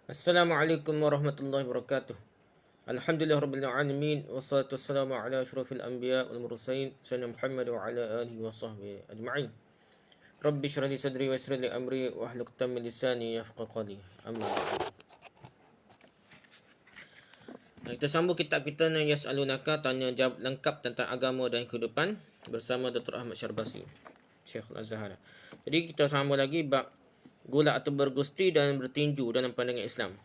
Assalamualaikum warahmatullahi wabarakatuh. Alhamdulillah rabbil alamin wassalatu wassalamu ala asyrafil anbiya wal mursalin sayyidina Muhammad wa ala alihi wa sahbihi ajma'in. Rabbi shrah li sadri wa yassir li amri wa hlul 'uqdatam min lisani yafqahu qawli. Amma ba'd. Kita sambung kitab kita yang Yas'alunaka, tanya jawab lengkap tentang agama dan kehidupan bersama Dr. Ahmad Syarbasi, Syekh Al-Azhar. Jadi kita sambung lagi bab gula atau bergusti dan bertinju dalam pandangan Islam.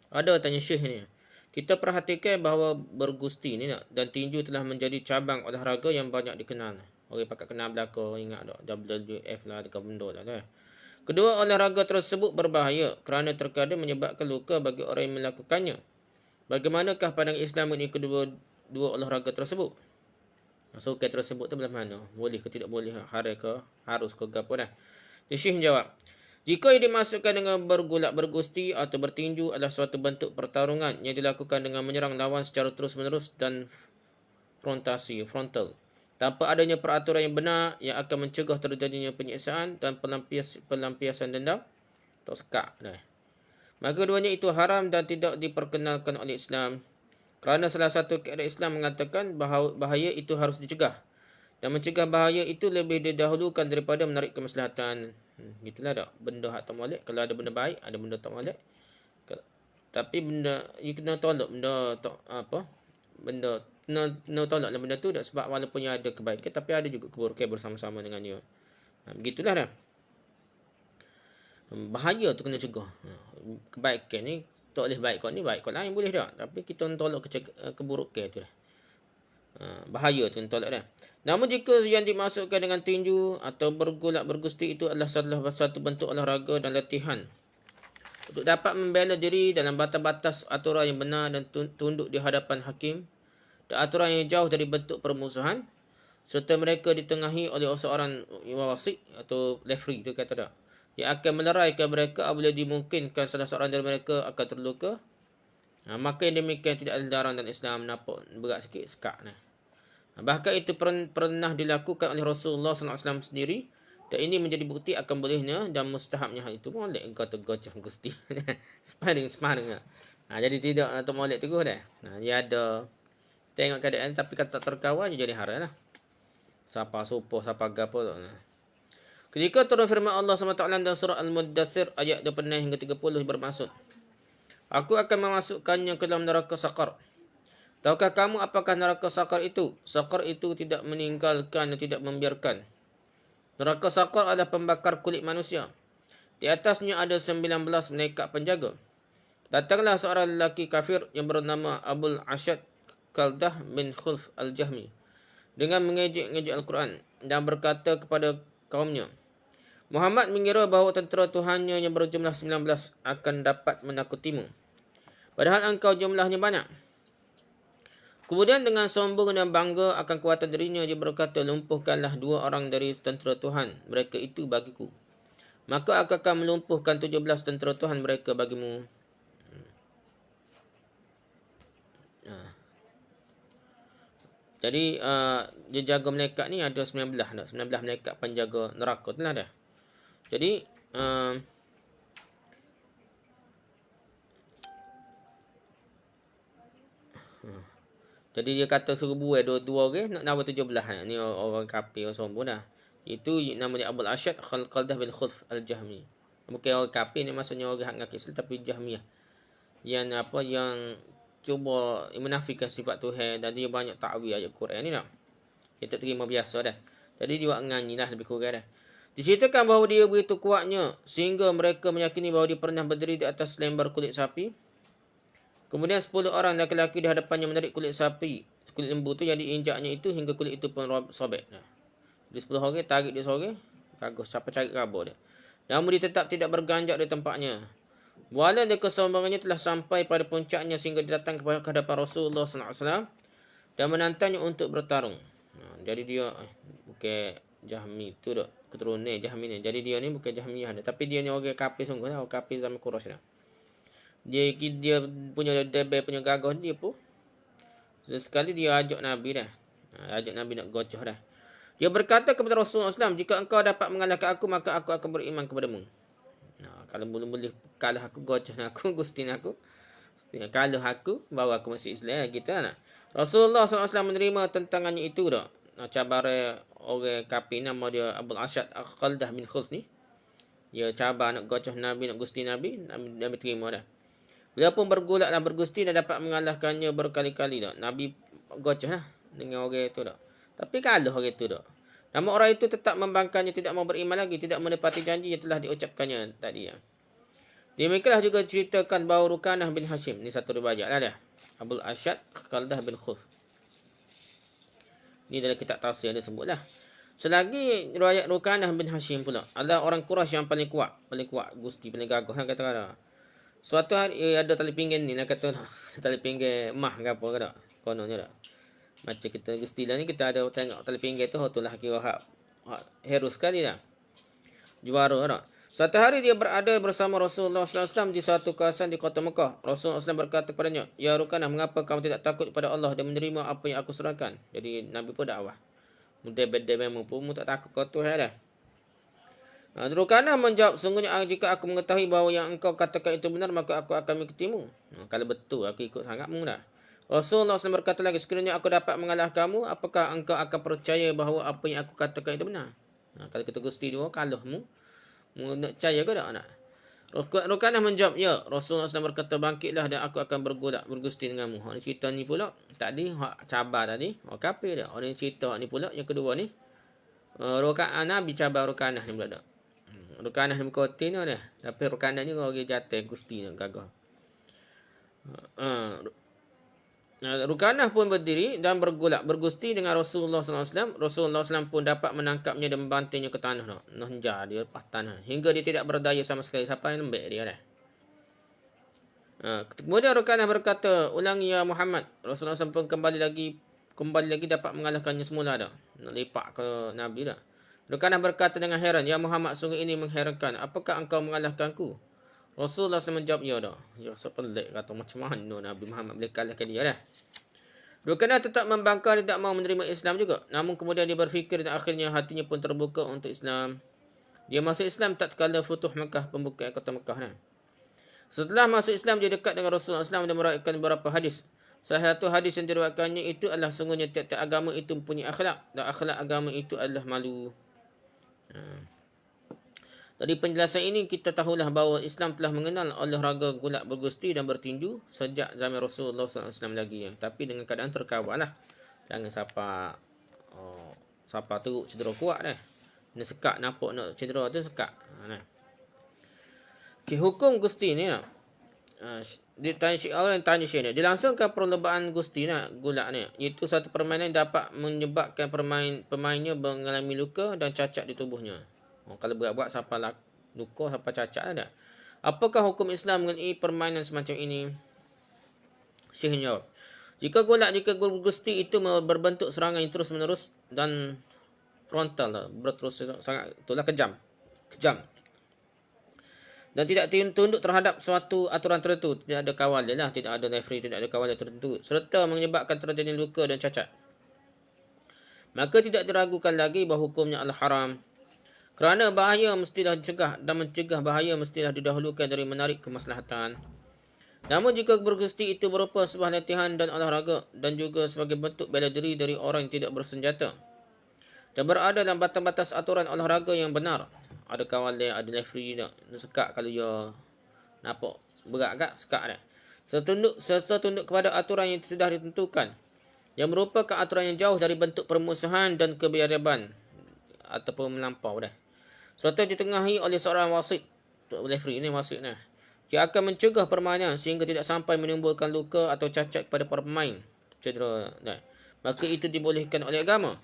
Ada tanya Syekh ni. Kita perhatikan bahawa bergusti ni dan tinju telah menjadi cabang olahraga yang banyak dikenal. Orang pakat kenal belaka, ingat tak? WWF lah, dekat benda lah. Kedua olahraga tersebut berbahaya kerana terkadang menyebabkan luka bagi orang yang melakukannya. Bagaimanakah pandangan Islam mengenai dua olahraga tersebut? Sukan tersebut tu belah mana? Boleh ke tidak boleh? Haram ke? Harus ke apa dah? Syekh jawab, jika yang dimasukkan dengan bergulat bergusti atau bertinju adalah suatu bentuk pertarungan yang dilakukan dengan menyerang lawan secara terus-menerus dan frontal, tanpa adanya peraturan yang benar yang akan mencegah terjadinya penyiksaan dan pelampiasan dendam atau sekak. Maka keduanya itu haram dan tidak diperkenalkan oleh Islam. Kerana salah satu kaedah Islam mengatakan bahaya itu harus dicegah. Dan mencegah bahaya itu lebih didahulukan daripada menarik kemaslahatan. Gitulah tak? Benda hak tak molek. Kalau ada benda baik, ada benda tak molek. Tapi benda, you kena tolak benda tak apa. Benda, kena tolaklah benda tu tak, sebab walaupun ada kebaikan, tapi ada juga keburukan bersama-sama dengannya. Begitulah dah. Bahaya tu kena cegah. Kebaikan ni tak boleh baik kau ni, baik kau lain boleh tak, tapi kita tolak keburukan tu dah. Bahaya tu tolak dah. Namun jika yang dimasukkan dengan tinju atau bergulat bergusti itu adalah salah satu bentuk olahraga dan latihan untuk dapat membela diri dalam batas-batas aturan yang benar dan tunduk di hadapan hakim, dan aturan yang jauh dari bentuk permusuhan, serta mereka ditengahi oleh seorang wasit atau referee tu kata tak, yang akan meleraikan mereka apabila dimungkinkan salah seorang dari mereka akan terluka, maka yang demikian tidak ada larang dan Islam nampak berat sikit sekak ni. Bahkan itu pernah dilakukan oleh Rasulullah SAW sendiri, dan ini menjadi bukti akan bolehnya dan mustahabnya hal itu. Molek engkau tergocah gusti. Sparring lah. Jadi tidak atau molek teguh dah. Dia ada tengok keadaan, tapi kata terkawal jadi haram lah. Siapa supo, siapa gapo tu. Ketika turun firman Allah SWT dalam surah Al-Muddathir ayat 26 hingga 30 bermaksud, aku akan memasukkannya ke dalam neraka sakar. Tahukah kamu apakah neraka sakar itu? Sakar itu tidak meninggalkan dan tidak membiarkan. Neraka sakar adalah pembakar kulit manusia. Di atasnya ada 19 malaikat penjaga. Datanglah seorang lelaki kafir yang bernama Abul Ashad Qaldah bin Khulf Al-Jahmi dengan mengejek-ngejek Al-Quran dan berkata kepada kaumnya, Muhammad mengira bahawa tentera Tuhannya yang berjumlah 19 akan dapat menakutimu, padahal engkau jumlahnya banyak. Kemudian dengan sombong dan bangga akan kuatan dirinya, dia berkata, lumpuhkanlah 2 orang dari tentera Tuhan mereka itu bagiku, maka aku akan melumpuhkan 17 tentera Tuhan mereka bagimu. Jadi dia jaga malaikat ni ada 19 malaikat penjaga neraka tu lah dah. Jadi jadi dia kata suruh buai dua orang, nak nama 17 ni orang kafir, orang sombong dah. Itu nama dia Abul Ashad Qaldah bin Khulf Al-Jahmi. Bukan orang kafir ni, maksudnya orang hak ngaku Islam tapi Jahmiyah. Yang cuba menafikan sifat Tuhan, dan dia banyak takwil ayat Quran ni tak. Kita terima biasa dah. Jadi dia buat nganyi lah lebih kurang dah. Diceritakan bahawa dia begitu kuatnya sehingga mereka meyakini bahawa dia pernah berdiri di atas lembar kulit sapi. Kemudian 10 orang lelaki di hadapannya menarik kulit sapi, kulit lembu tu yang diinjaknya itu hingga kulit itu pun sobek. Jadi 10 orang tarik dia seorang, bagus, siapa cari rabur dia. Namun dia tetap tidak berganjak di tempatnya. Walau dia kesombongannya telah sampai pada puncaknya sehingga dia datang kepada hadapan Rasulullah SAW dan menantangnya untuk bertarung. Jadi dia bukan Jahmi tu dah, keturunan Jahmi ni. Jadi dia ni bukan Jahmiyah dah, tapi dia ni orang kafir sungguh lah, orang kafir zaman Quraisy dah. Dia punya debel punya gagah dia pun sesekali dia ajak Nabi dah. Ajak Nabi nak gocoh dah. Dia berkata kepada Rasulullah SAW, jika engkau dapat mengalahkan aku, maka aku akan beriman kepadamu. Kalau boleh kalah aku, gocoh aku, gustin aku. Kalah aku, baru aku masuk Islam gitu kan. Rasulullah SAW menerima tentangannya itu dah. Cabaran orang kafir nama dia Abul Asyad Al-Qaldah bin Khulf ni. Dia cabar nak gocoh Nabi, nak gusti Nabi, Nabi terima dah. Beliau pun bergulak dan bergusti dan dapat mengalahkannya berkali-kali dah. Nabi gocoh lah dengan orang itu dah. Tapi kalah orang itu dah. Nama orang itu tetap membangkangnya, tidak mau beriman lagi, tidak menepati janji yang telah diucapkannya tadi ya. Demikianlah juga ceritakan bahawa Rukanah bin Hashim. Ni satu riwayat lah dia. Abul Asyad Qaldah bin Khulf. Ni dalam kitab tafsir dia sebutlah. Selagi riwayat Rukanah bin Hashim pula adalah orang Quraisy yang paling kuat, gusti, paling gagah kan kata kata. Suatu hari ada tali pinggan ni nak kata tali pinggan mah ke apa ke tak. Kononnya tak. Macam kita gusti lah ni kita ada tengok tali pinggan tu itulah kira hak hero sekali dah. Juara tak. Suatu hari dia berada bersama Rasulullah SAW di suatu kawasan di kota Mekah. Rasulullah SAW berkata kepadanya, "Ya Rukanah, mengapa kamu tidak takut kepada Allah dan menerima apa yang aku serahkan?" Jadi Nabi pun dakwah. Mudah beda memang pun tak takut kau tu dah. Rukanah menjawab, "Sungguhnya jika aku mengetahui bahawa yang engkau katakan itu benar, maka aku akan mengikutimu." Kalau betul aku ikut sangatmu dah. Rasulullah SAW berkata lagi, "Sekiranya aku dapat mengalah kamu, apakah engkau akan percaya bahawa apa yang aku katakan itu benar?" Kalau kita gusti dua kalahmu, nak percaya ke tak nak? Rukanah menjawab, "Ya." Rasulullah SAW berkata, "Bangkitlah dan aku akan bergusti denganmu." Orang cerita ni pula, tadi hak cabar tadi, orang kafir dah. Orang cerita ni pula, yang kedua ni, Nabi cabar Rukanah ni pula tak. Rukanah ni berkota ni dah. Tapi Rukanah ni orang jatuh gusti ni, gagah. Rukanah pun berdiri dan bergusti dengan Rasulullah SAW. Rasulullah SAW pun dapat menangkapnya dan membantainya ke tanah. Nahjar dia lepas tanah. Hingga dia tidak berdaya sama sekali. Siapa yang lembek dia dah. Kemudian Rukanah berkata, "Ulangi ya Muhammad." Rasulullah SAW pun kembali lagi dapat mengalahkannya semula dah. Nak lepak ke Nabi dah. Rukanah berkata dengan heran, "Ya Muhammad, sungguh ini mengherankan. Apakah engkau mengalahkanku?" Rasulullah SAW menjawab, "Ya dah." Ya, so pelik kata macam mana Nabi Muhammad boleh kalahkan dia dah. Rukanah tetap membangkang, tidak mahu menerima Islam juga. Namun kemudian dia berfikir dan akhirnya hatinya pun terbuka untuk Islam. Dia masuk Islam tatkala Futuh Mekah, pembukaan kota Mekah dah. Setelah masuk Islam, dia dekat dengan Rasulullah SAW dan meriwayatkan beberapa hadis. Salah satu hadis yang diriwayatkannya itu adalah sungguhnya tiap-tiap agama itu mempunyai akhlak, dan akhlak agama itu adalah malu. Dari penjelasan ini kita tahulah bahawa Islam telah mengenal olahraga gulak bergusti dan bertinju sejak zaman Rasulullah SAW lagi. Tapi dengan keadaan terkawal lah. Jangan siapa teruk cedera kuat dah. Nak sekat nampak nak cedera tu sekat. Okay, hukum gusti ni lah. Orang tanya Syekh ni, dilangsungkan perlombaan gusti nak gulak ni. Itu satu permainan yang dapat menyebabkan pemainnya mengalami luka dan cacat di tubuhnya. Kalau buat-buat siapa luka, siapa cacat ada. Apakah hukum Islam mengenai permainan semacam ini? Syekh jawab, jika gusti itu berbentuk serangan yang terus menerus dan frontal, berterus sangat itulah kejam. Dan tidak tunduk terhadap suatu aturan tertentu, tidak ada kawal dia lah, tidak ada referee, tidak ada kawal tertentu, serta menyebabkan terjadinya luka dan cacat, maka tidak diragukan lagi bahawa hukumnya adalah haram. Kerana bahaya mestilah dicegah dan mencegah bahaya mestilah didahulukan dari menarik kemaslahatan. Namun jika bergusti itu berupa sebuah latihan dan olahraga dan juga sebagai bentuk bela diri dari orang yang tidak bersenjata dan berada dalam batas-batas aturan olahraga yang benar, ada kawal dia, ada referee dia, sekat kalau dia nampak berat agak sekat dia. Serta tunduk kepada aturan yang sudah ditentukan yang merupakan aturan yang jauh dari bentuk permusuhan dan kebiadaban ataupun melampau dah. Serta ditengahi oleh seorang wasit, referee ni wasit ni, yang akan mencegah permainan sehingga tidak sampai menimbulkan luka atau cacat kepada para pemain, cedera dah. Maka itu dibolehkan oleh agama.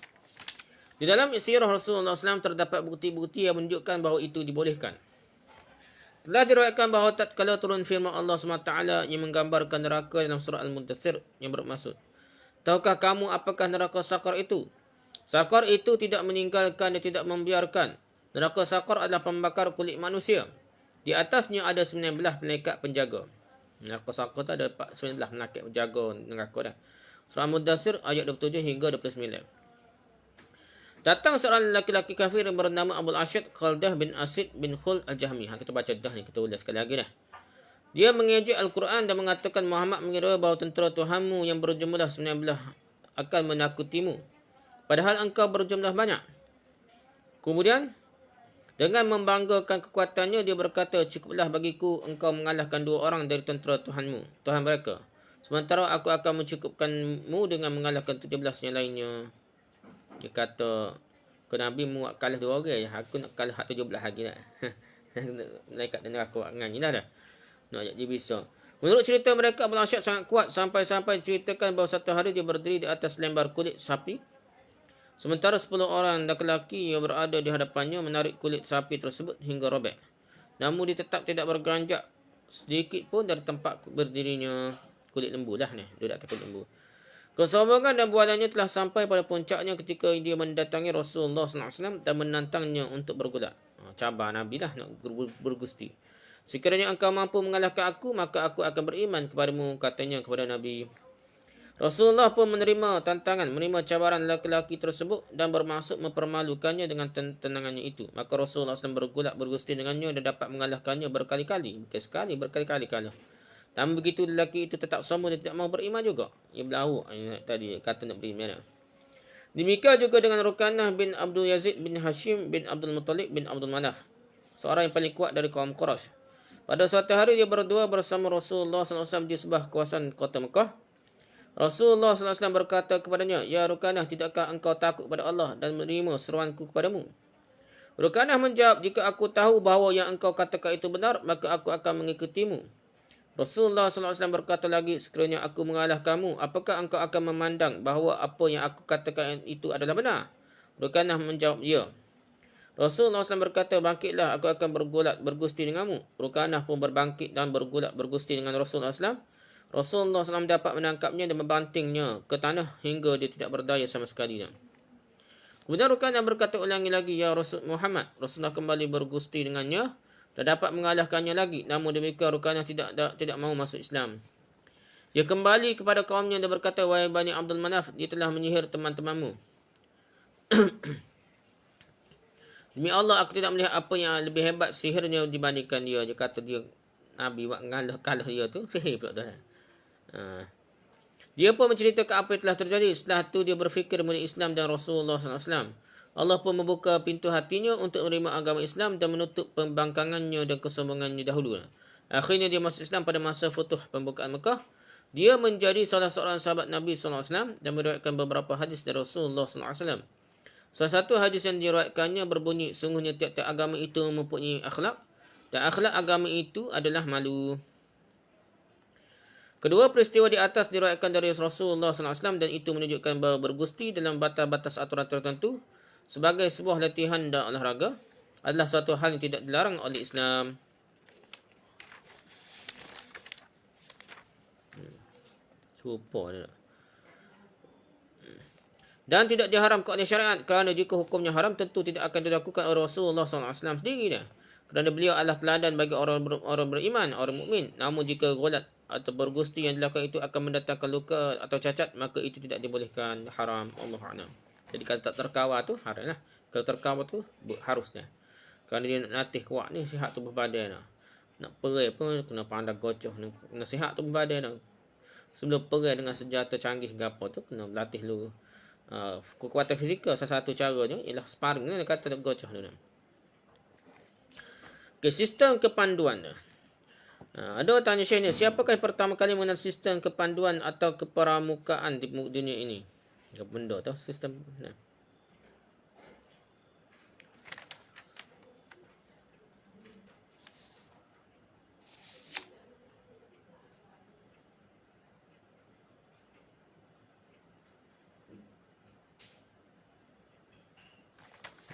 Di dalam sirah Rasulullah SAW terdapat bukti-bukti yang menunjukkan bahawa itu dibolehkan. Telah diriwayatkan bahawa tatkala turun firman Allah SWT yang menggambarkan neraka dalam surah Al-Mudaththir yang bermaksud, "Tahukah kamu apakah neraka Sakar itu? Sakar itu tidak meninggalkan dan tidak membiarkan. Neraka Sakar adalah pembakar kulit manusia. Di atasnya ada 19 malaikat penjaga." Neraka Sakar tu ada 19 malaikat penjaga neraka dah. Surah Al-Mudaththir ayat 27 hingga 29. Datang seorang lelaki kafir yang bernama Abul Asyad Khaldah bin Asid bin Khul Al-Jahmi. Kita baca dah ni, kita ulas sekali lagi dah. Dia mengejek Al-Quran dan mengatakan Muhammad mengira bahawa tentera Tuhanmu yang berjumlah 19 akan menakutimu. Padahal engkau berjumlah banyak. Kemudian, dengan membanggakan kekuatannya, dia berkata, cukuplah bagiku engkau mengalahkan 2 orang dari tentera Tuhanmu, Tuhan mereka. Sementara aku akan mencukupkanmu dengan mengalahkan 17 yang lainnya. Dia kata, ke Nabi mu kalah 2 orang, aku nak kalah 17 lagi lah. Malaikat dan neraka dengan ni dah. Nak ajak dia bisa. Menurut cerita mereka, Abul Asyad sangat kuat sampai-sampai ceritakan bahawa satu hari dia berdiri di atas lembar kulit sapi. Sementara 10 orang lelaki yang berada di hadapannya menarik kulit sapi tersebut hingga robek. Namun dia tetap tidak bergeranjak sedikit pun dari tempat berdirinya. Kulit lembu lah ni. Dia tak kulit lembu. Kesombongan dan bualannya telah sampai pada puncaknya ketika dia mendatangi Rasulullah SAW dan menantangnya untuk bergulat. Cabar Nabi lah nak bergusti. Sekiranya engkau mampu mengalahkan aku, maka aku akan beriman kepadamu, katanya kepada Nabi. Rasulullah pun menerima tantangan, menerima cabaran lelaki tersebut dan bermaksud mempermalukannya dengan tenangannya itu. Maka Rasulullah SAW bergulat bergusti dengannya dan dapat mengalahkannya berkali-kali. Bukan sekali, berkali-kali kalah. Dan begitu lelaki itu tetap sombong dan tidak mahu beriman juga. Ia berlauk tadi kata nak beriman. Demikian juga dengan Rukanah bin Abdul Yazid bin Hashim bin Abdul Muttalib bin Abdul Manaf. Seorang yang paling kuat dari kaum Quraisy. Pada suatu hari dia berdua bersama Rasulullah SAW di sebuah kawasan kota Mekah. Rasulullah SAW berkata kepadanya, Ya Rukanah, tidakkah engkau takut kepada Allah dan menerima seruanku kepadamu? Rukanah menjawab, jika aku tahu bahawa yang engkau katakan itu benar, maka aku akan mengikutimu. Rasulullah SAW berkata lagi, sekiranya aku mengalahkanmu, apakah engkau akan memandang bahawa apa yang aku katakan itu adalah benar? Rukanah menjawab, ya. Rasulullah SAW berkata, bangkitlah, aku akan bergulat bergusti denganmu. Rukanah pun berbangkit dan bergulat bergusti dengan Rasulullah SAW. Rasulullah SAW dapat menangkapnya dan membantingnya ke tanah hingga dia tidak berdaya sama sekali. Kemudian Rukanah berkata ulangi lagi, Ya Rasul Muhammad. Rasulullah kembali bergusti dengannya dan dapat mengalahkannya lagi. Namun demikian Rukanah tidak mahu masuk Islam. Dia kembali kepada kaumnya dan berkata, wahai Bani Abdul Manaf, dia telah menyihir teman-temanmu. Demi Allah, aku tidak melihat apa yang lebih hebat sihirnya dibandingkan dia. Dia kata dia Nabi buat kalah dia tu, sihir pula dah. Dia pun menceritakan apa yang telah terjadi. Setelah itu dia berfikir mengenai Islam dan Rasulullah SAW. Allah pun membuka pintu hatinya untuk menerima agama Islam dan menutup pembangkangannya dan kesombongannya dahulu. Akhirnya dia masuk Islam pada masa futuh pembukaan Mekah. Dia menjadi salah seorang sahabat Nabi SAW dan meriwayatkan beberapa hadis dari Rasulullah SAW. Salah satu hadis yang diriwayatkannya berbunyi, sungguhnya tiap-tiap agama itu mempunyai akhlak dan akhlak agama itu adalah malu. Kedua peristiwa di atas diriwayatkan dari Rasulullah SAW dan itu menunjukkan bahawa bergusti dalam batas-batas aturan tertentu sebagai sebuah latihan dan olahraga adalah suatu hal yang tidak dilarang oleh Islam. Super dia. Dan tidak diharamkan oleh syariat kerana jika hukumnya haram tentu tidak akan dilakukan oleh Rasulullah SAW sendiri dah. Kerana beliau adalah teladan bagi orang beriman, orang mukmin. Namun jika gulat atau bergusti yang dilakukan itu akan mendatangkan luka atau cacat, maka itu tidak dibolehkan, haram. Allahu'alam. Jadi kalau tak terkawal tu haram lah. Kalau terkawal tu harusnya. Kerana dia nak latih kuat ni sihat tubuh badan lah. Nak perai pun kena pandai gocoh, kena sihat tubuh badan lah. Sebelum perai dengan senjata canggih ke apa tu kena latih dulu. Kekuatan fizikal salah satu caranya ialah sparring ni kata nak gocoh dulu. Okay, sistem kepanduan. Ada orang tanya Syekh ni, siapakah yang pertama kali mengenal sistem kepanduan atau keperamukaan di dunia ini? Apa benda tu sistem ni?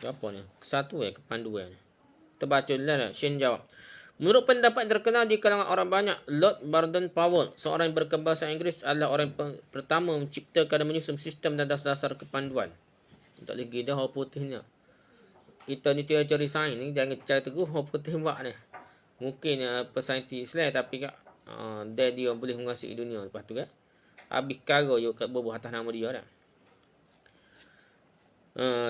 Apa ni? Satu kepanduan. Terbaca dulu lah. Syekh jawab. Menurut pendapat terkenal di kalangan orang banyak, Lord Baden-Powell, seorang yang berkebahasa Inggeris, adalah orang pertama menciptakan dan menyusun sistem dan dasar-dasar kepanduan. Tak lagi dah orang putih ni. Kita ni teori sains ni jangan cari teguh orang putih buat ni. Mungkin pesaintis lah tapi dia boleh menguasai dunia lepas tu kan. Habis kara je kat bubuh atas nama dia dah.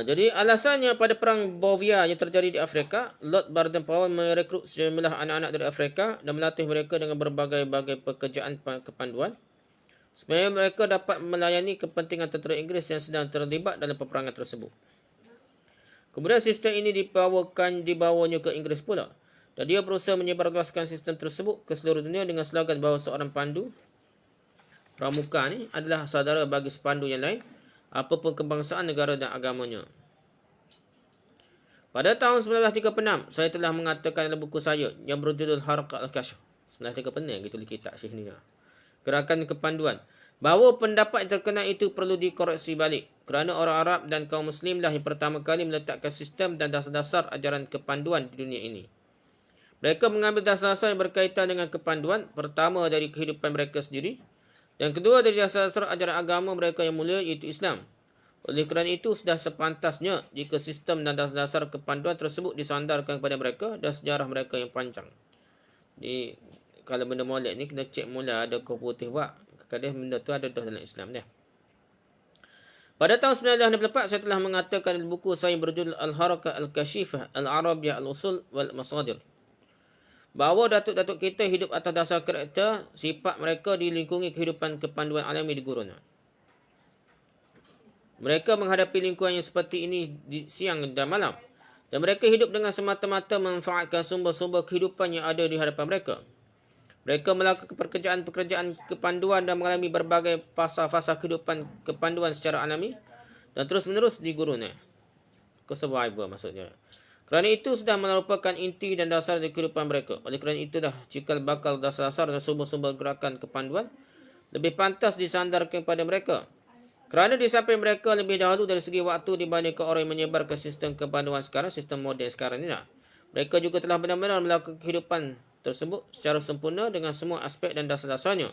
Jadi alasannya pada perang Bovia yang terjadi di Afrika, Lord Baden-Powell merekrut sejumlah anak-anak dari Afrika dan melatih mereka dengan berbagai-bagai pekerjaan kepanduan supaya mereka dapat melayani kepentingan tentera Inggeris yang sedang terlibat dalam peperangan tersebut. Kemudian sistem ini dibawanya ke Inggeris pula. Dan dia berusaha menyebarluaskan sistem tersebut ke seluruh dunia dengan slogan bahawa seorang pandu pramuka ni adalah saudara bagi sepandu yang lain, apapun kebangsaan, negara dan agamanya. Pada tahun 1936, saya telah mengatakan dalam buku saya yang berjudul Harakat Al-Kashf. 1936 gitu kitab Syekh ni. Gerakan kepanduan. Bahawa pendapat yang terkenal itu perlu dikoreksi balik. Kerana orang Arab dan kaum Muslim lah yang pertama kali meletakkan sistem dan dasar-dasar ajaran kepanduan di dunia ini. Mereka mengambil dasar-dasar yang berkaitan dengan kepanduan, pertama dari kehidupan mereka sendiri, dan kedua dari dasar-dasar ajaran agama mereka yang mulia iaitu Islam. Oleh kerana itu, sudah sepantasnya jika sistem dan dasar-dasar kepanduan tersebut disandarkan kepada mereka dan sejarah mereka yang panjang. Jadi, kalau benda molek ni, kena cek mula ada kau putih buat. Kadang benda tu ada dalam Islam dia. Pada tahun 1964, saya telah mengatakan dalam buku saya berjudul Al-Harakat Al-Kashifah Al-Arabiyah Al-Usul Wal-Masadir, bahawa datuk-datuk kita hidup atas dasar karakter sifat mereka dilingkungi kehidupan kepanduan alami di gurun. Mereka menghadapi lingkungan yang seperti ini di siang dan malam, dan mereka hidup dengan semata-mata memanfaatkan sumber-sumber kehidupan yang ada di hadapan mereka. Mereka melakukan pekerjaan-pekerjaan kepanduan dan mengalami berbagai fasa-fasa kehidupan kepanduan secara alami dan terus-menerus di gurun. Survivor maksudnya. Kerana itu sudah merupakan inti dan dasar dari kehidupan mereka. Oleh kerana itu dah cikal bakal dasar-dasar dan sumber-sumber gerakan kepanduan lebih pantas disandarkan kepada mereka. Kerana di samping mereka lebih dahulu dari segi waktu dibandingkan orang yang menyebarkan sistem kepanduan sekarang, sistem moden sekarang ni lah. Mereka juga telah benar-benar melakukan kehidupan tersebut secara sempurna dengan semua aspek dan dasar-dasarnya.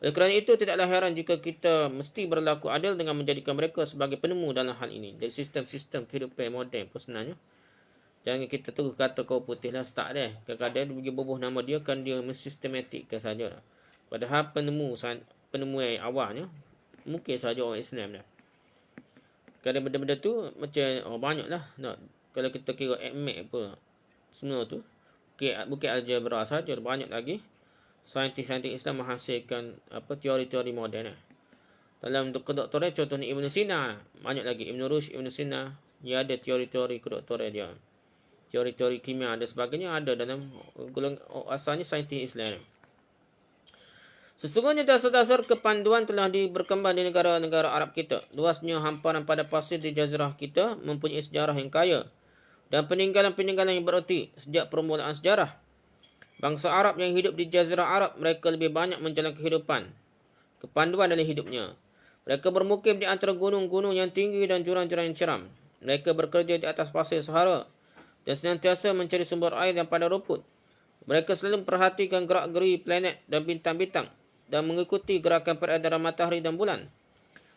Oleh kerana itu, tidaklah heran jika kita mesti berlaku adil dengan menjadikan mereka sebagai penemu dalam hal ini. Dari sistem-sistem kehidupan moden pun sebenarnya. Jangan kita terus kata kau putih lah, start dia. Kadang-kadang dia bagi bubuh nama dia kan dia mensistematikkan saja. Padahal penemu yang awalnya mungkin saja orang Islam dah. Kadang benda-benda tu macam banyak lah. Kalau kita kira ACMAC apa, semua tu Bukit Algebra saja banyak lagi saintis-saintis Islam menghasilkan teori-teori moden. Dalam kedoktoran contohnya Ibn Sina, banyak lagi Ibn Rushd, Ibn Sina, dia ada teori-teori kedoktoran dia. Teori-teori kimia dan sebagainya ada dalam asalnya saintis Islam. Sesungguhnya dasar-dasar kepanduan telah berkembang di negara-negara Arab kita. Luasnya hamparan pada pasir di jazirah kita mempunyai sejarah yang kaya dan peninggalan-peninggalan yang bererti sejak permulaan sejarah. Bangsa Arab yang hidup di Jazirah Arab, mereka lebih banyak menjalani kehidupan kepanduan dalam hidupnya. Mereka bermukim di antara gunung-gunung yang tinggi dan jurang-jurang yang ceram. Mereka bekerja di atas pasir Sahara dan senantiasa mencari sumber air yang pada rumput. Mereka selalu memperhatikan gerak-geri planet dan bintang-bintang dan mengikuti gerakan peredaran matahari dan bulan.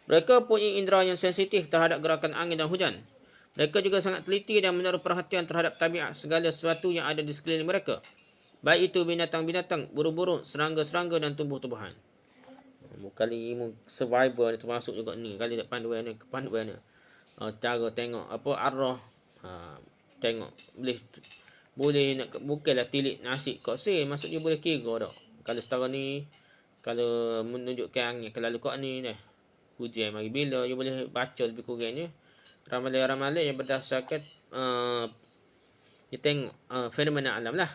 Mereka punya indera yang sensitif terhadap gerakan angin dan hujan. Mereka juga sangat teliti dan menaruh perhatian terhadap tabiat segala sesuatu yang ada di sekeliling mereka. Baik itu binatang-binatang, burung-burung, serangga-serangga dan tumbuh-tumbuhan. Kali ilmu survivor termasuk juga ni. Kali kepanduan ni. Cara tengok arwah. Tengok. Boleh nak bukanlah tilik nasi kat sini. Maksudnya boleh kira dah. Kalau setara ni, kalau menunjukkan angin, kalau kat ni dah. Hujan mari bila, you boleh baca lebih kurangnya. Ramalan-ramalan yang berdasarkan dia tengok fenomena alam lah.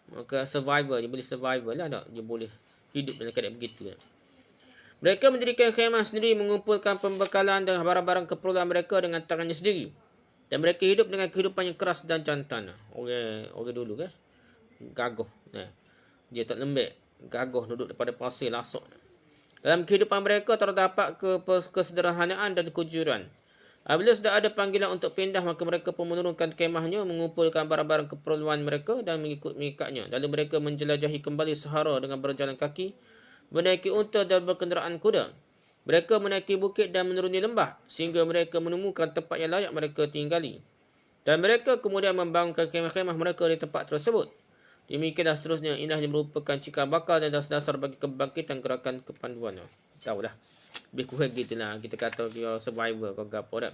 Maka survivor, dia boleh survivor lah tak? Dia boleh hidup dalam keadaan begitu. Mereka mendirikan khemah sendiri, mengumpulkan pembekalan dan barang-barang keperluan mereka dengan tangannya sendiri. Dan mereka hidup dengan kehidupan yang keras dan jantan. Orang dulu kan, gagah. Dia tak lembek, gagah duduk pada pasir lasuk. Dalam kehidupan mereka terdapat kesederhanaan dan kejujuran. Apabila sudah ada panggilan untuk pindah, maka mereka pun menurunkan kemahnya, mengumpulkan barang-barang keperluan mereka dan mengikatnya. Lalu mereka menjelajahi kembali Sahara dengan berjalan kaki, menaiki unta dan berkenderaan kuda. Mereka menaiki bukit dan menuruni lembah, sehingga mereka menemukan tempat yang layak mereka tinggali. Dan mereka kemudian membangunkan kemah-kemah mereka di tempat tersebut. Demikianlah seterusnya, ini merupakan cikal bakal dan dasar-dasar bagi kebangkitan gerakan kepanduan. Tahu dah. Lebih kurang gitu lah. Kita kata dia survivor kau gapo dah.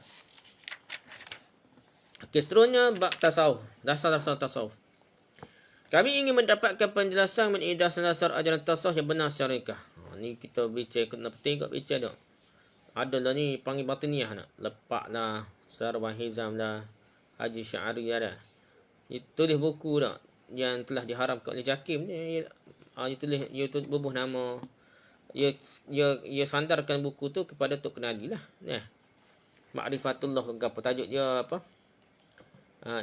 Okey, seterusnya bab tasawuf. Dasar-dasar tasawuf. Kami ingin mendapatkan penjelasan mengenai dasar-dasar ajaran tasawuf yang benar secara ringkas. Ni kita bincang, kena penting kat bincang dak. Adalah ni panggil batiniyah nak. Lepak lah, Sarwah Hizam lah, Haji Sya'ari ada. Dia tulis buku dak yang telah diharamkan oleh Jakim ni. Dia tulis bubuh nama. Dia sandarkan buku tu kepada Tok Kenali lah. Ma'rifatullah ke apa tajuk dia apa?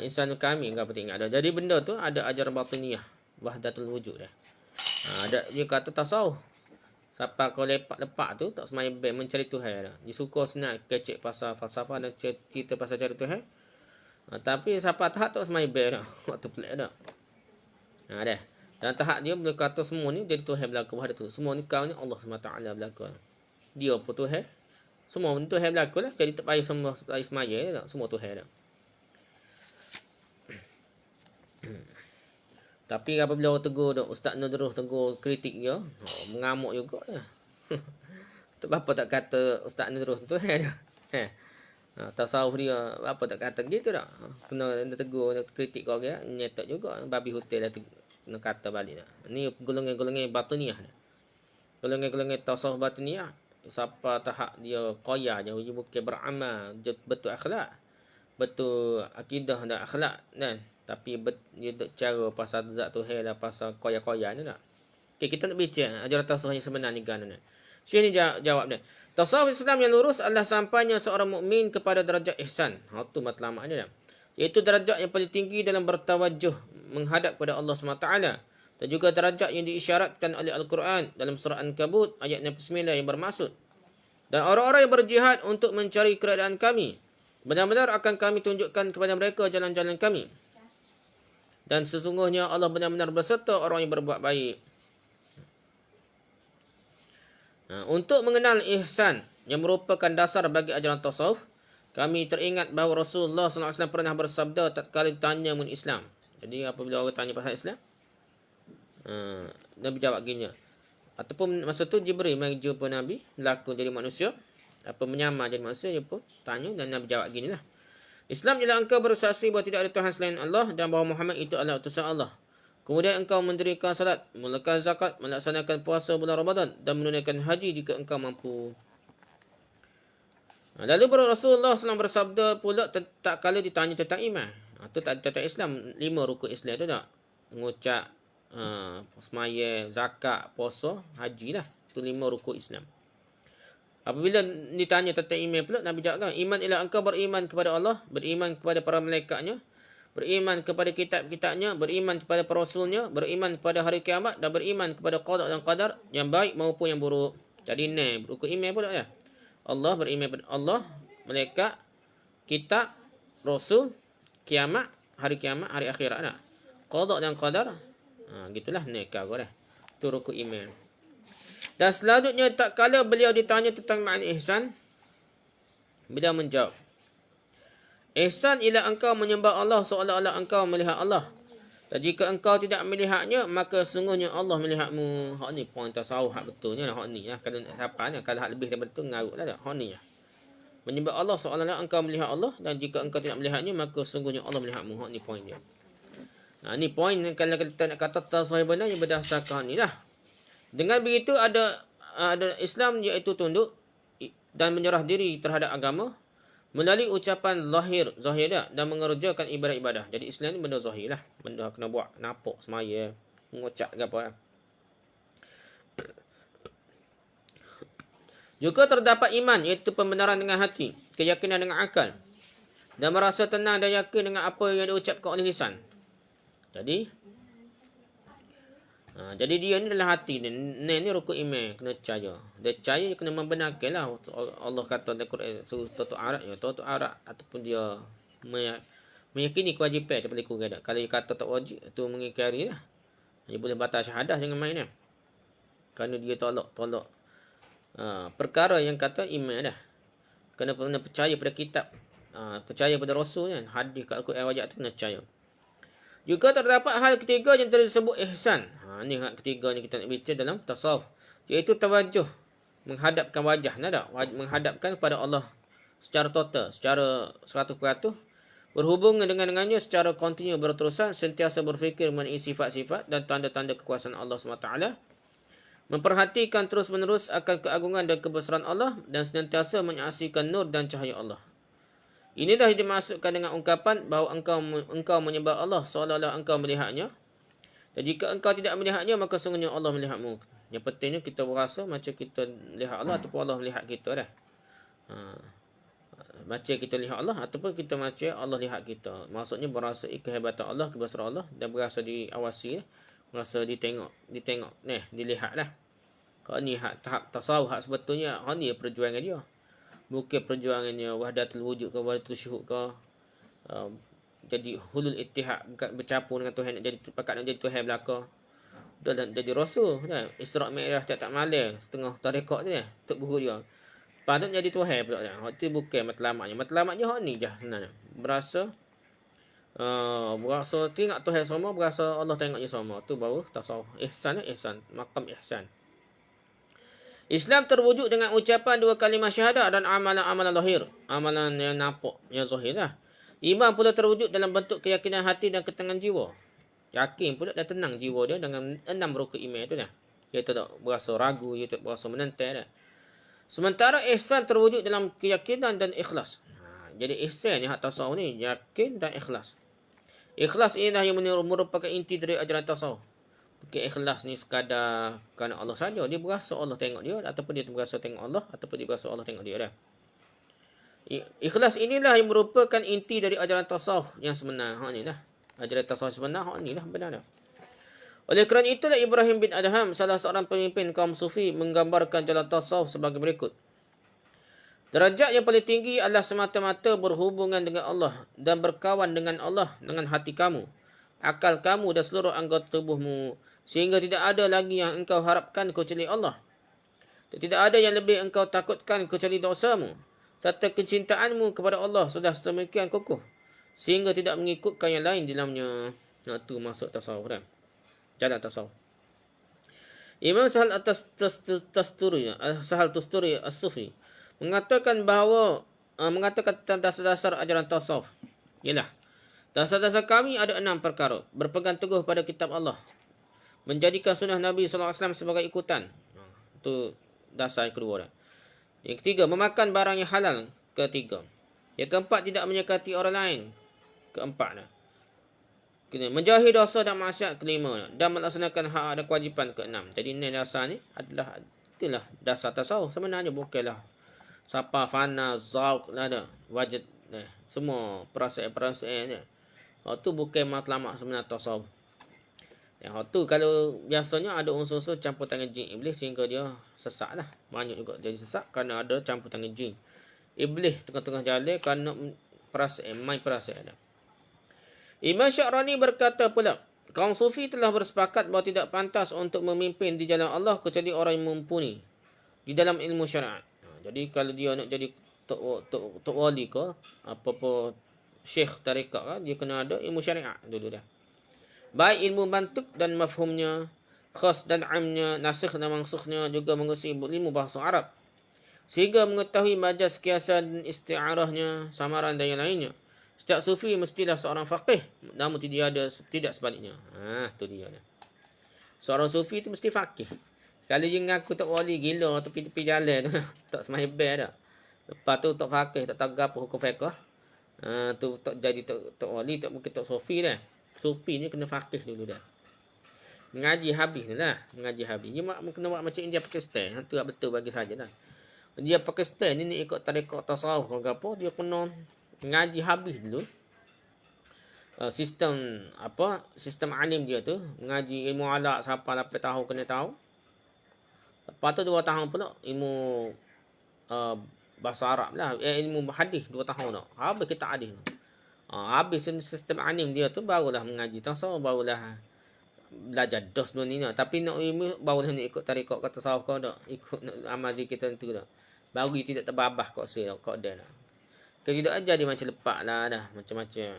Insanul Kamil ke apa tak ingat dah. Jadi benda tu ada ajaran batiniyah, wahdatul wujud dah. Ada dia kata tasawuf. Siapa kau lepak tu tak semaya mencari Tuhan dah. Dia suka senang kecek pasal falsafah dan cerita pasal cari Tuhan. Tapi siapa tahap tak semaya dah. Waktu pelik dah. Dah. Dan tahap dia boleh kata semua ni jadi Tuhan berlaku wahdatul. Semua ni kau ni Allah SWT berlaku. Dia apa Tuhan? Semua benda Tuhan berlaku lah. Jadi tak payah semaya dah. Semua Tuhan dah. Tapi apabila orang tegur dak Ustaz Nudruh tegur kritik dia, mengamuk juga ya. Tak apa tak kata Ustaz Nudruh tu dah. Tasawuf dia apa tak kata gitu dak. Kena tegur kritik kau dia, nyetak juga babi hotel dah kena kata balik dah. Ni golongan-golongan batiniyah dah. Golongan-golongan tasawuf batiniyah siapa tahap dia qaya je, dia bukan beramal, betul akhlak. Betul akidah dan akhlak kan. Tapi dia tak cara pasal zat Tuhan lah, pasal koya-koya ni nak. Okay, kita nak bincang ajaran tasawuf yang sebenar ni kan. Syekh ni jawab dia. Tasawuf Islam yang lurus adalah sampainya seorang mukmin kepada darjat ihsan. Tu matlamat dia dah. Iaitu darjat yang paling tinggi dalam bertawajuh menghadap kepada Allah SWT. Dan juga darjat yang diisyaratkan oleh Al-Quran dalam surah An-Kabut ayat 69 yang bermaksud. Dan orang-orang yang berjihad untuk mencari keredaan kami, benar-benar akan kami tunjukkan kepada mereka jalan-jalan kami. Dan sesungguhnya Allah benar-benar berserta orang yang berbuat baik. Untuk mengenal ihsan yang merupakan dasar bagi ajaran tasawuf, kami teringat bahawa Rasulullah SAW pernah bersabda tatkala ditanya mengenai Islam. Jadi apabila orang tanya pasal Islam, Nabi jawab gini. Ataupun masa tu Jibril mari jumpa Nabi, berlaku jadi manusia, menyamar jadi manusia, dia pun tanya dan Nabi jawab gini lah. Islam ialah engkau bersaksi bahawa tidak ada Tuhan selain Allah dan bahawa Muhammad itu adalah utusan Allah. Kemudian engkau mendirikan salat, menunaikan zakat, melaksanakan puasa bulan Ramadan dan menunaikan haji jika engkau mampu. Lalu Rasulullah SAW bersabda pula tak kala ditanya tentang iman. Itu tentang Islam, 5 rukun Islam tu tak. Mengucap semaya, zakat, puasa, haji lah. Itu 5 rukun Islam. Apabila ditanya tentang iman pula, Nabi jawab, iman ialah engkau beriman kepada Allah, beriman kepada para malaikatnya, beriman kepada kitab-kitabnya, beriman kepada para rasulnya, beriman kepada hari kiamat dan beriman kepada qada dan qadar yang baik maupun yang buruk. Jadi ni rukun iman pula ya. Allah beriman kepada Allah, malaikat, kitab, rasul, kiamat, hari akhirat dah. Qada dan qadar. Gitulah ni kau dah. Tu rukun iman. Dan selanjutnya tak kala beliau ditanya tentang makna ihsan, beliau menjawab, ihsan ialah engkau menyembah Allah seolah-olah engkau melihat Allah. Dan jika engkau tidak melihatnya, maka sungguhnya Allah melihatmu. Hak ni poin tasawuf hak betulnya lah hak ni lah. Kalau siapa ni kalau hak lebih daripada tu ngarut lah dah. Hak ni lah. Menyembah Allah seolah-olah engkau melihat Allah, dan jika engkau tidak melihatnya, maka sungguhnya Allah melihatmu. Hak ni poin dia. Ni poin kalau kita nak kata tasawuf benar yang berdasarkan ni lah. Dengan begitu ada Islam iaitu tunduk dan menyerah diri terhadap agama melalui ucapan zahir dah, dan mengerjakan ibadah-ibadah. Jadi Islam ni benda zahir lah, benda kena buat, nampak semaya, mengucap ke apa lah. Juga terdapat iman iaitu pembenaran dengan hati, keyakinan dengan akal, dan merasa tenang dan yakin dengan apa yang diucapkan oleh lisan. Jadi dia ni dalam hati ni. Ni rukun iman kena percaya. Dia percaya kena membenarkan lah. Allah kata dalam Quran Tutup Arab ya, Tutup Arab ataupun dia meyakini kewajipan daripada kurang dah. Kalau dia kata tak wajib, tu mengingkari lah. Dia boleh batal syahadah jangan main lah. Kerana dia tolak perkara yang kata iman dah. Kena percaya pada kitab, percaya pada rasul kan. Hadis kat Al-Quran wajib tu kena percaya. Juga terdapat hal ketiga yang disebut ihsan. Ni hal ketiga ni kita nak bincang dalam tasawuf, iaitu tawajuh, menghadapkan wajah, menghadapkan kepada Allah secara total, secara 100%, berhubung dengannya secara kontinu berterusan, sentiasa berfikir mengenai sifat-sifat dan tanda-tanda kekuasaan Allah SWT, memperhatikan terus-menerus akan keagungan dan kebesaran Allah dan senantiasa menyaksikan nur dan cahaya Allah. Inilah yang dimaksudkan dengan ungkapan bahawa engkau menyembah Allah seolah-olah engkau melihatnya. Dan jika engkau tidak melihatnya, maka sungguhnya Allah melihatmu. Yang pentingnya kita berasa macam kita lihat Allah ataupun Allah melihat kita dah. Macam kita lihat Allah ataupun kita macam Allah lihat kita. Maksudnya merasai kehebatan Allah, kebesaran Allah dan berasa diawasi, merasa ditengok, dilihat lah. Kalau ni tahap tasawuf hak sebetulnya, ni perjuangan dia. Bukan perjuangannya wahdatul wujud ke wahdatul syuhud ke, jadi hulul ittihad, bercampur dengan Tuhan, nak jadi pakat nak jadi Tuhan belaka. Dah jadi rasul dah. Isra' Mi'raj tak malam setengah tarekat tu dah. Tok guru dia. Patut jadi Tuhan pula dah. Hak tu bukan matlamatnya. Matlamatnya hak ni je sebenarnya. Berasa tengok Tuhan sama, berasa Allah tengoknya sama. Tu baru tasawuf. Ihsan, maqam ihsan. Islam terwujud dengan ucapan dua kalimah syahadah dan amalan-amalan lahir. Amalan yang nampak, yang zahir lah. Iman pula terwujud dalam bentuk keyakinan hati dan ketenangan jiwa. Yakin pula dan tenang jiwa dia dengan 6 rukun iman tu dah. Dia tak berasa ragu, dia tak berasa menentang dah. Sementara ihsan terwujud dalam keyakinan dan ikhlas. Jadi ihsan yang hak tasawuf ni, yakin dan ikhlas. Ikhlas inilah yang merupakan inti dari ajaran tasawuf. Bukan ikhlas ni sekadar kerana Allah saja. Dia berasa Allah tengok dia, ataupun dia berasa tengok Allah, ataupun dia berasa Allah tengok dia dah. Ikhlas inilah yang merupakan inti dari ajaran tasawuf yang sebenar. Hak ni lah. Ajaran tasawuf sebenar, hak ni lah benar dah. Oleh kerana itulah Ibrahim bin Adham, salah seorang pemimpin kaum sufi, menggambarkan jalan tasawuf sebagai berikut. Derajat yang paling tinggi adalah semata-mata berhubungan dengan Allah dan berkawan dengan Allah dengan hati kamu, akal kamu dan seluruh anggota tubuhmu, sehingga tidak ada lagi yang engkau harapkan kecuali Allah. Dan tidak ada yang lebih engkau takutkan kecuali dosamu, serta kecintaanmu kepada Allah sudah sedemikian kukuh sehingga tidak mengikutkan yang lain di dalamnya. Itu masuk tasawuf dah. Jalan tasawuf. Imam Sahal Tusturi As-Sufi mengatakan bahawa tentang dasar-dasar ajaran tasawuf ialah dasar-dasar kami ada 6 perkara. Berpegang teguh pada kitab Allah, menjadikan sunnah Nabi SAW sebagai ikutan. Itu dasar yang kedua dah. Yang ketiga, memakan barang yang halal. Ketiga. Yang keempat, tidak menyakiti orang lain. Keempat dah. Menjauhi dosa dan maksiat. Kelima dah. Dan melaksanakan hak dan kewajipan. Keenam. Jadi ini dasar ni adalah itulah dasar tasawuf. Sebenarnya bukanlah sapa fana zauq lah dah. Wajib semua perasaan-perasaan ni. Itu bukan matlamat sebenar tasawuf. Yang tu kalau biasanya ada unsur-unsur campur tangan jin iblis sehingga dia sesak lah. Banyak juga jadi sesak kerana ada campur tangan jin iblis tengah-tengah jalan kerana perasaan, main perasaan dah. Imam Sya'rani berkata pula, kaum sufi telah bersepakat bahawa tidak pantas untuk memimpin di jalan Allah kecuali orang yang mumpuni di dalam ilmu syariat. Jadi kalau dia nak jadi tok wali ke apa-apa syekh tarekat kan, dia kena ada ilmu syariat dulu dah. Baik ilmu mantuk dan mafhumnya, khas dan amnya, nasikh dan mansukhnya, juga menguasai ilmu bahasa Arab sehingga mengetahui majas kiasan, isti'arahnya, samaran dan yang lainnya. Setiap sufi mestilah seorang faqih, namun tidak sebaliknya. Tu dia dah. Seorang sufi tu mesti faqih. Kalau dia ngaku tok wali gila tepi-tepi jalan tu, tak semai bel dah. Lepas tu tok faqih, tak tahu apa hukum fiqh. Tu tak jadi tok wali, tak mungkin tok sufi dah. Sufi ni kena faqih dulu dah. Mengaji habis lah, mengaji habis. Dia kena buat macam India Pakistan. Tu betul bagi saja lah. Dia Pakistan ni ikut tarekat tasawuf ke apa, dia kena ngaji habis dulu. Sistem alim dia tu, ngaji ilmu alaq siapa 8 tahun kena tahu. Lepas tu 2 tahun pula ilmu bahasa Arab lah, ilmu hadis 2 tahun dah. Habis kita hadis. Habis sistem alim dia tu barulah mengaji tasawuf, barulah belajar dos dunia ni. Tapi nak ilmu barulah nak ikut tarekat kata tasawuf kau dak, ikut amal zikir tentu dah. Baru tidak terbabah kau dah kau dah. Kalau tidak aja dia macam lepak lah dah, macam-macam.